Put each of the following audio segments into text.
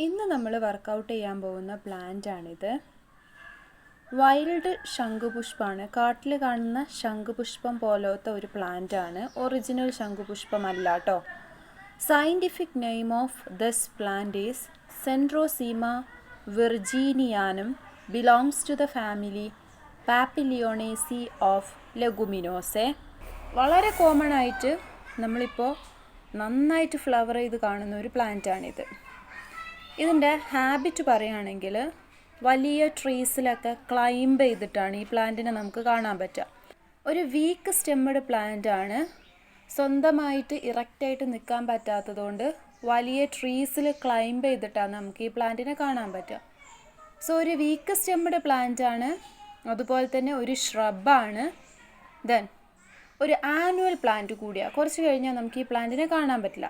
ഇന്ന് നമ്മൾ വർക്കൗട്ട് ചെയ്യാൻ പോകുന്ന പ്ലാന്റാണിത്. വൈൽഡ് ശംഖുപുഷ്പമാണ്. കാട്ടിൽ കാണുന്ന ശംഖുപുഷ്പം പോലത്തെ ഒരു പ്ലാന്റാണ്. ഒറിജിനൽ ശംഖുപുഷ്പമല്ല കേട്ടോ. Scientific name of this plant is Centrosema virginianum. Belongs to the family Papilionaceae of Leguminosae. വളരെ കോമൺ ആയിട്ട് നമ്മളിപ്പോൾ നന്നായിട്ട് ഫ്ലവർ ചെയ്ത് കാണുന്ന ഒരു പ്ലാന്റാണിത്. ഇതിൻ്റെ ഹാബിറ്റ് പറയുകയാണെങ്കിൽ വലിയ ട്രീസിലൊക്കെ ക്ലൈംബ് ചെയ്തിട്ടാണ് ഈ പ്ലാന്റിനെ നമുക്ക് കാണാൻ പറ്റുക. ഒരു വീക്ക് സ്റ്റെമ്മഡ് പ്ലാന്റാണ്. സ്വന്തമായിട്ട് ഇറക്റ്റായിട്ട് നിൽക്കാൻ പറ്റാത്തതുകൊണ്ട് വലിയ ട്രീസിൽ ക്ലൈംബ് ചെയ്തിട്ടാണ് നമുക്ക് ഈ പ്ലാന്റിനെ കാണാൻ പറ്റുക. സോ ഒരു വീക്ക് സ്റ്റെമ്മഡ് പ്ലാന്റാണ്. അതുപോലെ തന്നെ ഒരു ഷ്രബാണ്. ദെൻ ഒരു ആനുവൽ പ്ലാന്റ് കൂടിയാണ്. കുറച്ച് കഴിഞ്ഞാൽ നമുക്ക് ഈ പ്ലാന്റിനെ കാണാൻ പറ്റില്ല.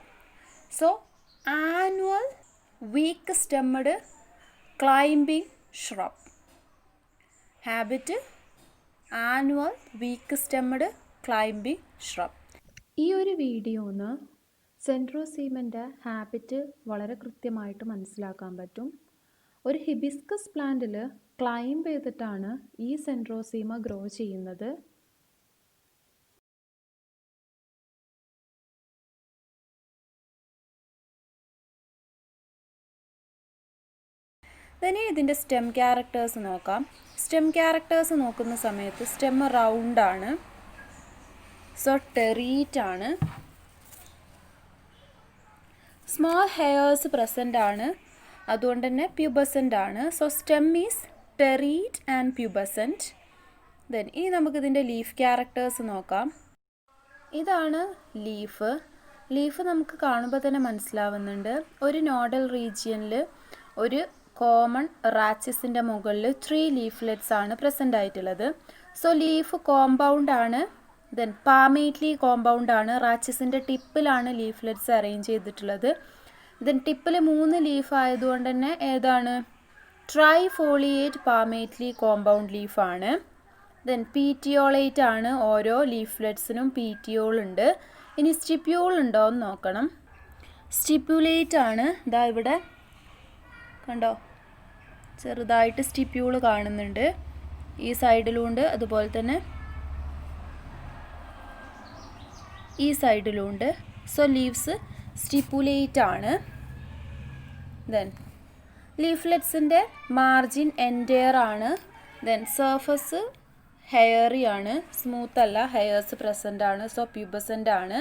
So annual weak stemmed climbing shrub. Habit annual weak stemmed climbing shrub. ഈ ഒരു വീഡിയോന്ന് സെൻട്രോസീമൻ്റെ ഹാബിറ്റ് വളരെ കൃത്യമായിട്ട് മനസ്സിലാക്കാൻ പറ്റും. ഒരു ഹിബിസ്കസ് പ്ലാന്റിൽ ക്ലൈംബ് ചെയ്തിട്ടാണ് ഈ സെൻട്രോസീമ ഗ്രോ ചെയ്യുന്നത്. ഇനി ഇതിൻ്റെ സ്റ്റെം ക്യാരക്ടേഴ്സ് നോക്കാം. സ്റ്റെം ക്യാരക്ടേഴ്സ് നോക്കുന്ന സമയത്ത് സ്റ്റെം റൗണ്ടാണ്. സോ ടെറീറ്റ് ആണ്. സ്മോൾ ഹെയർസ് പ്രസൻ്റ് ആണ്. അതുകൊണ്ട് തന്നെ പ്യൂബസൻ്റ് ആണ്. So stem is terete and pubescent. Then ഇനി നമുക്കിതിൻ്റെ ലീഫ് ക്യാരക്ടേഴ്സ് നോക്കാം. ഇതാണ് ലീഫ്. ലീഫ് നമുക്ക് കാണുമ്പോൾ തന്നെ മനസ്സിലാവുന്നുണ്ട്. ഒരു നോഡൽ റീജിയനിൽ ഒരു കോമൺ റാച്ചിസിൻ്റെ മുകളിൽ 3 ലീഫ്ലെറ്റ്സ് ആണ് പ്രസൻ്റ് ആയിട്ടുള്ളത്. സോ ലീഫ് കോമ്പൗണ്ട് ആണ്. ദെൻ പാമേറ്റ്ലി കോമ്പൗണ്ട് ആണ്. റാച്ചിസിൻ്റെ ടിപ്പിലാണ് ലീഫ്ലെറ്റ്സ് അറേഞ്ച് ചെയ്തിട്ടുള്ളത്. ദെൻ ടിപ്പിൽ 3 ലീഫ് ആയതുകൊണ്ട് തന്നെ ഏതാണ്? ട്രൈഫോളിയേറ്റ് പാമേറ്റ്ലി കോമ്പൗണ്ട് ലീഫാണ്. ദെൻ പീറ്റിയോളേറ്റ് ആണ്. ഓരോ ലീഫ്ലെറ്റ്സിനും പീറ്റിയോൾ ഉണ്ട്. ഇനി സ്റ്റിപ്യൂൾ ഉണ്ടോ എന്ന് നോക്കണം. സ്റ്റിപ്യുലേറ്റ് ആണ്. ഇതാ ഇവിടെ കണ്ടോ, ചെറുതായിട്ട് സ്റ്റിപ്യൂള് കാണുന്നുണ്ട്. ഈ സൈഡിലുണ്ട്, അതുപോലെ തന്നെ ഈ സൈഡിലുണ്ട്. സോ ലീവ്സ് സ്റ്റിപ്പുലേറ്റ് ആണ്. ദെൻ ലീഫ്ലെറ്റ്സിൻ്റെ മാർജിൻ എൻറ്റയർ ആണ്. ദെൻ സർഫസ് ഹെയറി ആണ്, സ്മൂത്ത് അല്ല, ഹെയർസ് പ്രസൻ്റ് ആണ്. സോ പ്യൂബസൻ്റ് ആണ്.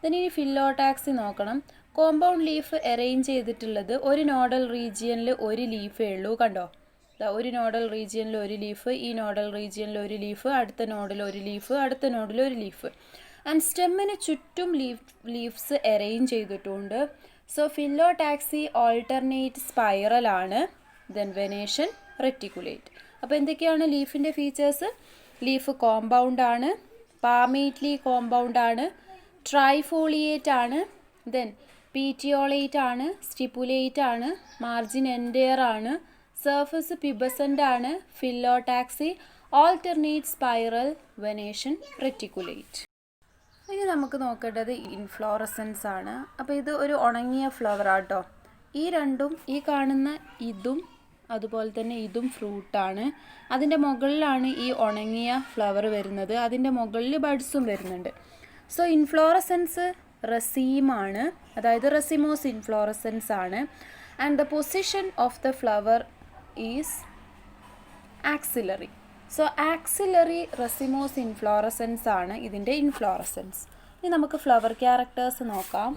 ദെൻ ഇനി ഫില്ലോടാക്സി നോക്കണം. കോമ്പൗണ്ട് ലീഫ് അറേഞ്ച് ചെയ്തിട്ടുള്ളത് ഒരു നോഡൽ റീജിയനിൽ ഒരു ലീഫേ ഉള്ളൂ. കണ്ടോ, ഒരു നോഡൽ റീജിയനിൽ ഒരു ലീഫ്, ഈ നോഡൽ റീജിയനിൽ ഒരു ലീഫ്, അടുത്ത നോഡിൽ ഒരു ലീഫ്, അടുത്ത നോഡിൽ ഒരു ലീഫ്. ആൻഡ് സ്റ്റെമ്മിന് ചുറ്റും ലീവ്സ് അറേഞ്ച് ചെയ്തിട്ടുണ്ട്. സോ ഫില്ലോടാക്സി ഓൾട്ടർനേറ്റ് സ്പൈറൽ ആണ്. Then venation reticulate. അപ്പോൾ എന്തൊക്കെയാണ് ലീഫിൻ്റെ ഫീച്ചേഴ്സ്? ലീഫ് കോമ്പൗണ്ട് ആണ്, പാമേറ്റ്ലി കോമ്പൗണ്ട് ആണ്, ട്രൈഫോളിയേറ്റ് ആണ്, ദെൻ പീറ്റിയോളേറ്റ് ആണ്, സ്റ്റിപ്പുലേറ്റ് ആണ്, മാർജിൻ എൻറ്റയർ ആണ്, സർഫസ് പ്യൂബസൻ്റ് ആണ്, phyllotaxy alternate spiral, venation reticulate. ഇനി നമുക്ക് നോക്കേണ്ടത് ഇൻഫ്ലോറസൻസ് ആണ്. അപ്പോൾ ഇത് ഒരു ഉണങ്ങിയ ഫ്ലവർ ആട്ടോ. ഈ രണ്ടും, ഈ കാണുന്ന ഇതും അതുപോലെ തന്നെ ഇതും ഫ്രൂട്ടാണ്. അതിൻ്റെ മുകളിലാണ് ഈ ഉണങ്ങിയ ഫ്ലവർ വരുന്നത്. അതിൻ്റെ മുകളിൽ ബഡ്സും വരുന്നുണ്ട്. സോ ഇൻഫ്ലോറസൻസ് റസീമാണ്, അതായത് റസിമോസ് ഇൻഫ്ലോറസൻസ് ആണ്. And the position of the flower is axillary. So axillary racemose inflorescence ആണ് ഇതിൻ്റെ ഇൻഫ്ലോറസൻസ്. ഇനി നമുക്ക് ഫ്ലവർ ക്യാരക്ടേഴ്സ് നോക്കാം.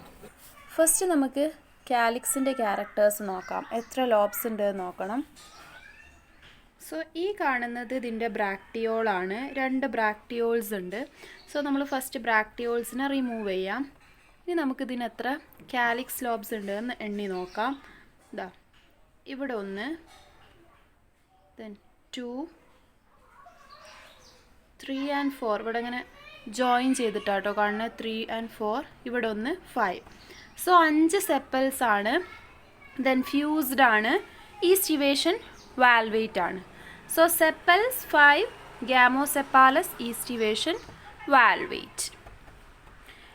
ഫസ്റ്റ് നമുക്ക് കാലിക്സിൻ്റെ ക്യാരക്ടേഴ്സ് നോക്കാം. എത്ര ലോബ്സ് ഉണ്ട് എന്ന് നോക്കണം. സോ ഈ കാണുന്നത് ഇതിൻ്റെ ബ്രാക്ടിയോളാണ്. 2 ബ്രാക്ടിയോൾസ് ഉണ്ട്. സോ നമ്മൾ ഫസ്റ്റ് ബ്രാക്ടിയോൾസിനെ റിമൂവ് ചെയ്യാം. ഇനി നമുക്കിതിന് എത്ര കാലിക്സ് ലോബ്സ് ഉണ്ട് എന്ന് എണ്ണി നോക്കാം. ഇതാ ഇവിടെ 1, ദെൻ 2, 3 and 4. ഇവിടെ ഇങ്ങനെ ജോയിൻ ചെയ്തിട്ടാട്ടോ കാണുന്നത്. 3 and 4. ഇവിടെ 1, 5. സോ 5 സെപ്പൽസ് ആണ്. ദെൻ ഫ്യൂസ്ഡ് ആണ്. ഈസ്റ്റിവേഷൻ വാൽവേറ്റ് ആണ്. So sepals 5, ഗാമോസെപ്പാലസ്, aestivation വാൽവേറ്റ്.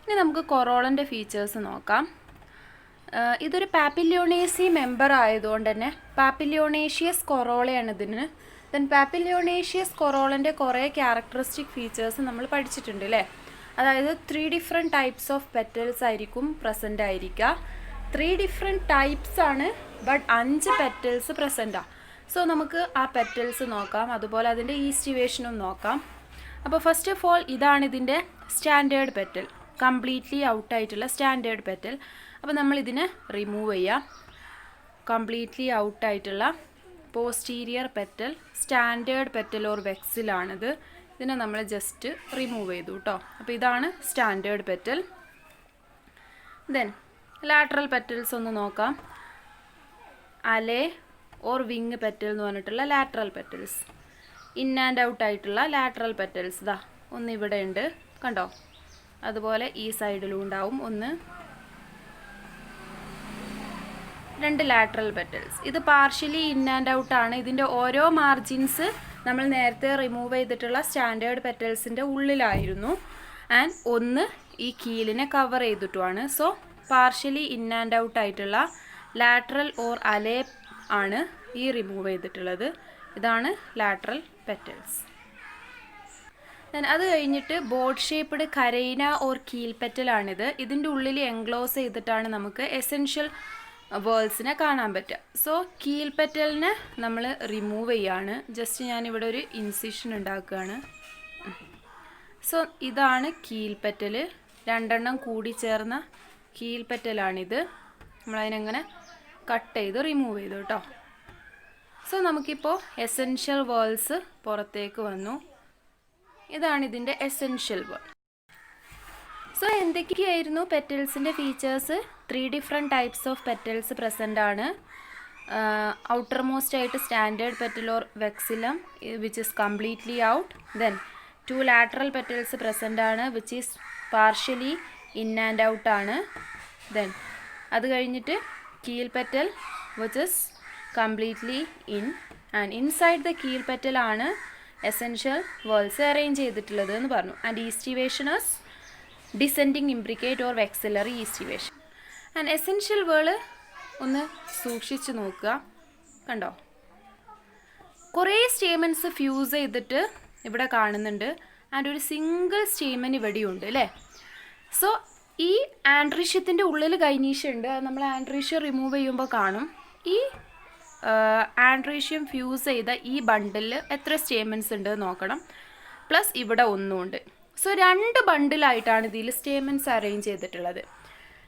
ഇനി നമുക്ക് കൊറോളൻ്റെ ഫീച്ചേഴ്സ് നോക്കാം. ഇതൊരു പാപ്പിലിയോണേസി മെമ്പർ ആയതുകൊണ്ട് തന്നെ പാപ്പിലിയോണേഷ്യസ് കൊറോളയാണ് ഇതിന്. ദെൻ പാപ്പിലിയോണേഷ്യസ് കൊറോളൻ്റെ കുറേ ക്യാരക്ടറിസ്റ്റിക് ഫീച്ചേഴ്സ് നമ്മൾ പഠിച്ചിട്ടുണ്ട് അല്ലേ. അതായത് 3 ഡിഫറെൻറ്റ് ടൈപ്സ് ഓഫ് പെറ്റൽസ് ആയിരിക്കും പ്രസൻ്റ് ആയിരിക്കുക. 3 ഡിഫറെൻറ്റ് ടൈപ്സ് ആണ്, ബട്ട് 5 പെറ്റൽസ് പ്രസൻറ്റാണ്. സോ നമുക്ക് ആ പെറ്റൽസ് നോക്കാം, അതുപോലെ അതിൻ്റെ ഈസ്റ്റിവേഷനും നോക്കാം. അപ്പോൾ ഫസ്റ്റ് ഓഫ് ഓൾ ഇതാണ് ഇതിൻ്റെ സ്റ്റാൻഡേർഡ് പെറ്റൽ, കംപ്ലീറ്റ്ലി ഔട്ടായിട്ടുള്ള സ്റ്റാൻഡേർഡ് പെറ്റൽ. അപ്പോൾ നമ്മളിതിനെ റിമൂവ് ചെയ്യാം. കംപ്ലീറ്റ്ലി ഔട്ടായിട്ടുള്ള posterior petal, standard petal or വെക്സിലാണിത്. ഇതിനെ നമ്മൾ ജസ്റ്റ് റിമൂവ് ചെയ്തു കേട്ടോ. അപ്പോൾ ഇതാണ് standard petal. Then lateral petals ഒന്ന് നോക്കാം. അലേ ഓർ വിങ് പെറ്റൽ എന്ന് പറഞ്ഞിട്ടുള്ള lateral petals, in and out ആയിട്ടുള്ള ലാറ്ററൽ പെറ്റൽസ് ഇതാ ഒന്ന് ഇവിടെ ഉണ്ട് കണ്ടോ. അതുപോലെ ഈ സൈഡിലും ഉണ്ടാവും ഒന്ന്, 2 ലാറ്ററൽ പെറ്റൽസ്. ഇത് പാർഷ്യലി ഇൻ ആൻഡ് ഔട്ട് ആണ്. ഇതിൻ്റെ ഓരോ മാർജിൻസ് നമ്മൾ നേരത്തെ റിമൂവ് ചെയ്തിട്ടുള്ള സ്റ്റാൻഡേർഡ് പെറ്റൽസിൻ്റെ ഉള്ളിലായിരുന്നു. ആൻഡ് ഒന്ന് ഈ കീലിനെ കവർ ചെയ്തിട്ടുമാണ്. So partially in and out ആയിട്ടുള്ള ലാറ്ററൽ ഓർ അലേ ആണ് ഈ റിമൂവ് ചെയ്തിട്ടുള്ളത്. ഇതാണ് ലാറ്ററൽ പെറ്റൽസ്. അത് കഴിഞ്ഞിട്ട് boat shaped carina or keel പെറ്റലാണിത്. ഇതിൻ്റെ ഉള്ളിൽ എൻക്ലോസ് ചെയ്തിട്ടാണ് നമുക്ക് എസെൻഷ്യൽ വേൾഡ്സിനെ കാണാൻ പറ്റുക. സോ കീൽ പെറ്റലിനെ നമ്മൾ റിമൂവ് ചെയ്യാണ്. ജസ്റ്റ് ഞാനിവിടെ ഒരു ഇൻസിഷൻ ഉണ്ടാക്കുകയാണ്. സോ ഇതാണ് കീൽ പെറ്റൽ, 2 എണ്ണം കൂടി ചേർന്ന കീൽ പെറ്റലാണിത്. നമ്മളതിനെങ്ങനെ കട്ട് ചെയ്ത് റിമൂവ് ചെയ്തു കേട്ടോ. സോ നമുക്കിപ്പോൾ എസെൻഷ്യൽ വേൾഡ്സ് പുറത്തേക്ക് വന്നു. ഇതാണ് ഇതിൻ്റെ എസെൻഷ്യൽ വേൾഡ്. സോ എന്തൊക്കെയായിരുന്നു പെറ്റൽസിൻ്റെ features? 3 different types of petals present ആണ്. ഔട്ടർ മോസ്റ്റ് ആയിട്ട് standard petal or vexillum which is completely out. Then 2 lateral petals present ആണ് which is partially in and out ആണ്. ദെൻ അത് കഴിഞ്ഞിട്ട് keel petal which is completely in, and inside the keel petal ആണ് essential whorls arrange ചെയ്തിട്ടുള്ളത് എന്ന് പറഞ്ഞു. And aestivation is descending imbricate or vexillary aestivation. And essential whorl ഒന്ന് സൂക്ഷിച്ച് നോക്കുക കണ്ടോ. കുറേ സ്റ്റേമൻസ് ഫ്യൂസ് ചെയ്തിട്ട് ഇവിടെ കാണുന്നുണ്ട്. ആൻഡ് ഒരു സിംഗിൾ സ്റ്റേമൻ ഇവിടെയുണ്ട് അല്ലേ. സോ ഈ ആൻഡ്രീഷ്യത്തിൻ്റെ ഉള്ളിൽ ഗൈനീഷ്യ ഉണ്ട്. അത് നമ്മൾ ആൻഡ്രീഷ്യ റിമൂവ് ചെയ്യുമ്പോൾ കാണും. ഈ ആൻഡ്രീഷ്യം ഫ്യൂസ് ചെയ്ത ഈ ബണ്ടിൽ എത്ര സ്റ്റേമൻസ് ഉണ്ട് നോക്കണം. പ്ലസ് ഇവിടെ ഒന്നുമുണ്ട്. സോ 2 ബണ്ടിലായിട്ടാണ് ഇതിൽ സ്റ്റേമൻസ് അറേഞ്ച് ചെയ്തിട്ടുള്ളത്.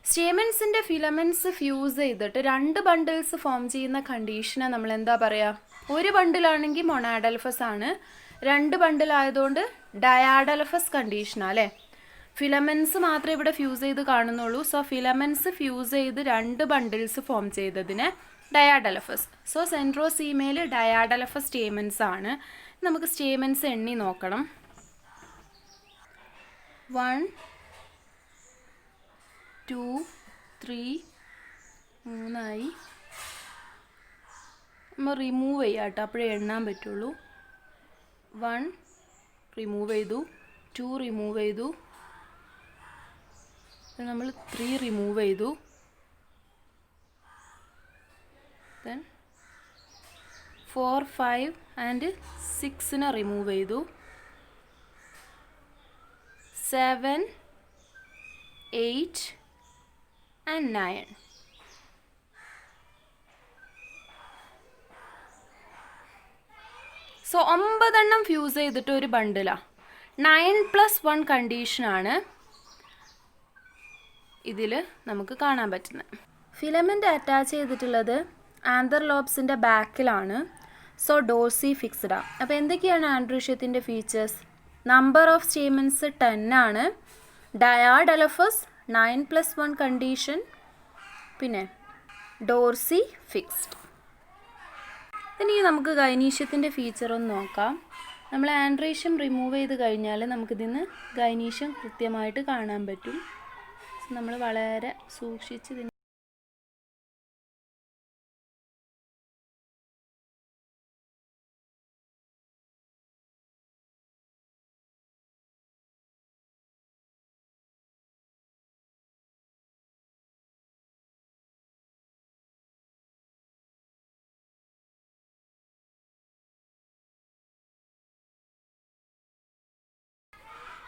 സ്റ്റേമൻസിൻ്റെ ഫിലമെൻറ്റ്സ് ഫ്യൂസ് ചെയ്തിട്ട് 2 ബണ്ടിൽസ് ഫോം ചെയ്യുന്ന കണ്ടീഷനെ നമ്മൾ എന്താ പറയുക? ഒരു ബണ്ടിലാണെങ്കിൽ മൊണാഡൽഫസ് ആണ്, 2 ബണ്ടിലായതുകൊണ്ട് ഡയാഡൽഫസ് കണ്ടീഷനാണ് അല്ലേ. ഫിലമെൻറ്റ്സ് മാത്രമേ ഇവിടെ ഫ്യൂസ് ചെയ്ത് കാണുന്നുള്ളൂ. സോ ഫിലമെൻറ്റ്സ് ഫ്യൂസ് ചെയ്ത് 2 ബണ്ടിൽസ് ഫോം ചെയ്തതിന് ഡയാഡൽഫസ്. സോ സെൻട്രോസീമയിൽ ഡയാഡൽഫസ് സ്റ്റേമൻസ് ആണ്. നമുക്ക് സ്റ്റേമൻസ് എണ്ണി നോക്കണം. 1 2 3 3 നമ്മൾ റിമൂവ് ചെയ്യാം കേട്ടോ, അപ്പോഴേ എണ്ണാൻ പറ്റുള്ളൂ. 1 റിമൂവ് ചെയ്തു, 2 റിമൂവ് ചെയ്തു, നമ്മൾ 3 റിമൂവ് ചെയ്തു, ദെൻ 4 5 ആൻഡ് 6നെ റിമൂവ് ചെയ്തു, 7 8 ആൻഡ് 9. സോ 9 എണ്ണം ഫ്യൂസ് ചെയ്തിട്ട് ഒരു ബണ്ടിലാണ്. 9+1 കണ്ടീഷനാണ് ഇതിൽ നമുക്ക് കാണാൻ പറ്റുന്നത്. ഫിലമെൻ്റ് അറ്റാച്ച് ചെയ്തിട്ടുള്ളത് ആന്തർ ലോബ്സിൻ്റെ ബാക്കിലാണ്. സോ ഡോർസി ഫിക്സ്ഡാണ്. അപ്പോൾ എന്തൊക്കെയാണ് ആൻഡ്രീഷ്യത്തിൻ്റെ ഫീച്ചേഴ്സ്? നമ്പർ ഓഫ് സ്റ്റേമൻസ് 10 ആണ്, ഡയാഡൽഫസ് 9+1 കണ്ടീഷൻ, പിന്നെ ഡോർസി ഫിക്സ്ഡ്. ഇനി നമുക്ക് ഗൈനീഷ്യത്തിൻ്റെ ഫീച്ചർ ഒന്ന് നോക്കാം. നമ്മൾ ആൻഡ്രീഷ്യം റിമൂവ് ചെയ്ത് കഴിഞ്ഞാൽ നമുക്കിതിന്ന് ഗൈനീഷ്യം കൃത്യമായിട്ട് കാണാൻ പറ്റും. നമ്മൾ വളരെ സൂക്ഷിച്ച്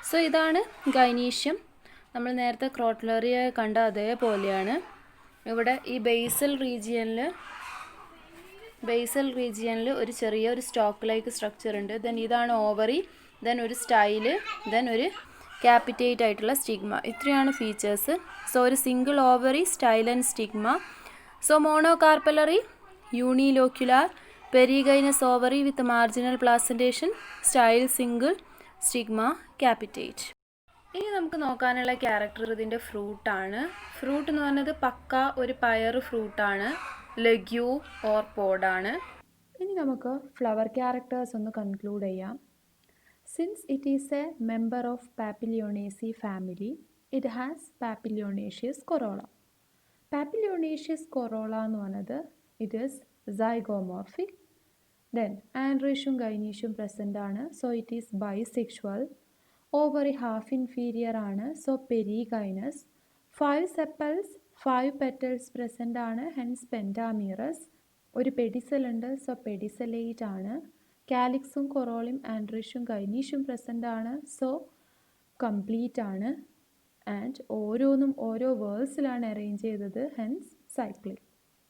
സോ ഇതാണ് ഗൈനീഷ്യം. നമ്മൾ നേരത്തെ ക്രോട്ടലറിയ കണ്ട അതേപോലെയാണ്. ഇവിടെ ഈ ബേസൽ റീജിയനിൽ ഒരു ചെറിയൊരു സ്റ്റോക്ക് ലൈക്ക് സ്ട്രക്ചർ ഉണ്ട്. ദെൻ ഇതാണ് ഓവറി, ദെൻ ഒരു സ്റ്റൈല്, ദെൻ ഒരു ക്യാപിറ്റേറ്റ് ആയിട്ടുള്ള സ്റ്റിഗ്മ. ഇത്രയാണ് ഫീച്ചേഴ്സ്. സോ ഒരു single ovary, style and stigma. So monocarpellary, unilocular, perigynous ovary with marginal placentation, style single, stigma, capitate. ഇനി നമുക്ക് നോക്കാനുള്ള ക്യാരക്ടർ ഇതിൻ്റെ ഫ്രൂട്ടാണ്. ഫ്രൂട്ട് എന്ന് പറഞ്ഞത് പക്ക ഒരു പയർ ഫ്രൂട്ടാണ്, ലഗ്യൂ ഓർ പോഡാണ്. ഇനി നമുക്ക് ഫ്ലവർ ക്യാരക്ടേഴ്സ് ഒന്ന് കൺക്ലൂഡ് ചെയ്യാം. Since it is a member of Papilionaceae family, it has papilionaceous corolla. Papilionaceous corolla എന്ന് പറഞ്ഞത് it is zygomorphic. Then androecium gynoecium present ആണ്, so it is bisexual. Ovary half inferior ആണ്, so perigynous. 5 sepals 5 petals present ആണ്, hence pentamerous. ഒരു pedicel ഉണ്ട്, so pedicellate ആണ്. കാലിക്സും കൊറോളയും ആൻഡ്രീഷ്യം ഗൈനീഷ്യം പ്രസൻ്റ് ആണ്, സോ കംപ്ലീറ്റ് ആണ്. ആൻഡ് ഓരോന്നും ഓരോ വേഴ്സിലാണ് അറേഞ്ച് ചെയ്തത്, ഹെൻസ് സൈക്ലിക്.